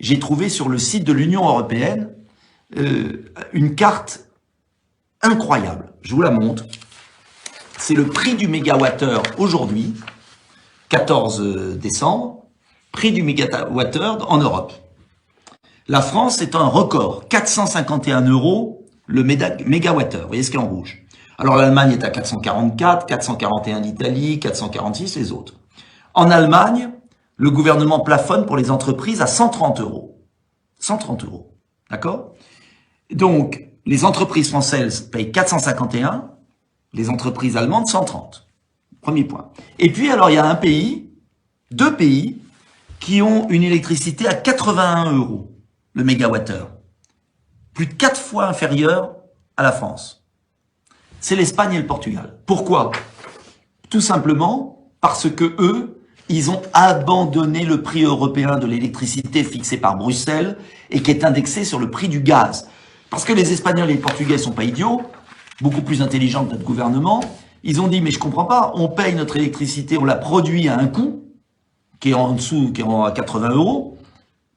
j'ai trouvé sur le site de l'Union européenne une carte incroyable. Je vous la montre. C'est le prix du mégawattheure aujourd'hui, 14 décembre, prix du mégawattheure en Europe. La France est un record, 451 € le mégawattheure. Vous voyez ce qui est en rouge. Alors l'Allemagne est à 444, 441 l'Italie, 446 les autres. En Allemagne, le gouvernement plafonne pour les entreprises à 130 €. 130 €. D'accord? Donc, les entreprises françaises payent 451, les entreprises allemandes 130. Premier point. Et puis, alors, il y a un pays, deux pays, qui ont une électricité à 81 € le mégawattheure. Plus de 4 fois inférieur à la France. C'est l'Espagne et le Portugal. Pourquoi? Tout simplement parce que eux, ils ont abandonné le prix européen de l'électricité fixé par Bruxelles et qui est indexé sur le prix du gaz. Parce que les Espagnols et les Portugais sont pas idiots, beaucoup plus intelligents que notre gouvernement. Ils ont dit, mais je comprends pas, on paye notre électricité, on la produit à un coût qui est en dessous, qui est à 80 €.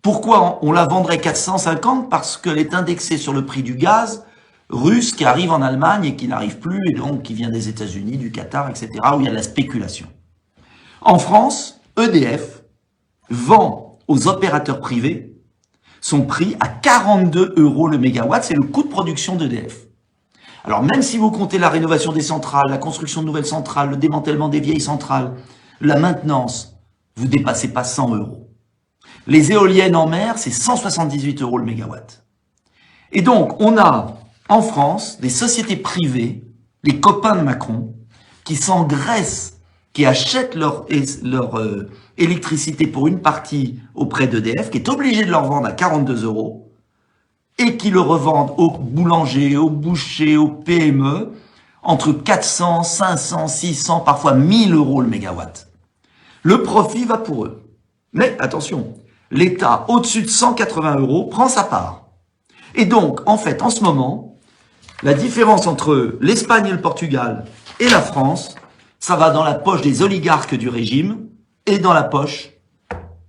Pourquoi on la vendrait 450? Parce qu'elle est indexée sur le prix du gaz russe qui arrive en Allemagne et qui n'arrive plus, et donc qui vient des États-Unis, du Qatar, etc., où il y a de la spéculation. En France, EDF vend aux opérateurs privés son prix à 42 € le mégawatt, c'est le coût de production d'EDF. Alors même si vous comptez la rénovation des centrales, la construction de nouvelles centrales, le démantèlement des vieilles centrales, la maintenance, vous dépassez pas 100 €. Les éoliennes en mer, c'est 178 € le mégawatt. Et donc, on a en France des sociétés privées, les copains de Macron, qui s'engraissent, qui achètent leur électricité pour une partie auprès d'EDF, qui est obligé de leur vendre à 42 € et qui le revendent aux boulangers, aux bouchers, aux PME, entre 400, 500, 600, parfois 1000 € le mégawatt. Le profit va pour eux. Mais attention, l'État, au-dessus de 180 € prend sa part. Et donc, en fait, en ce moment, la différence entre l'Espagne et le Portugal et la France, ça va dans la poche des oligarques du régime et dans la poche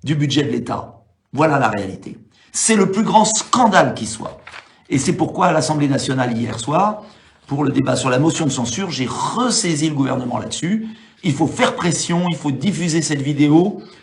du budget de l'État. Voilà la réalité. C'est le plus grand scandale qui soit. Et c'est pourquoi à l'Assemblée nationale hier soir, pour le débat sur la motion de censure, j'ai ressaisi le gouvernement là-dessus. Il faut faire pression, il faut diffuser cette vidéo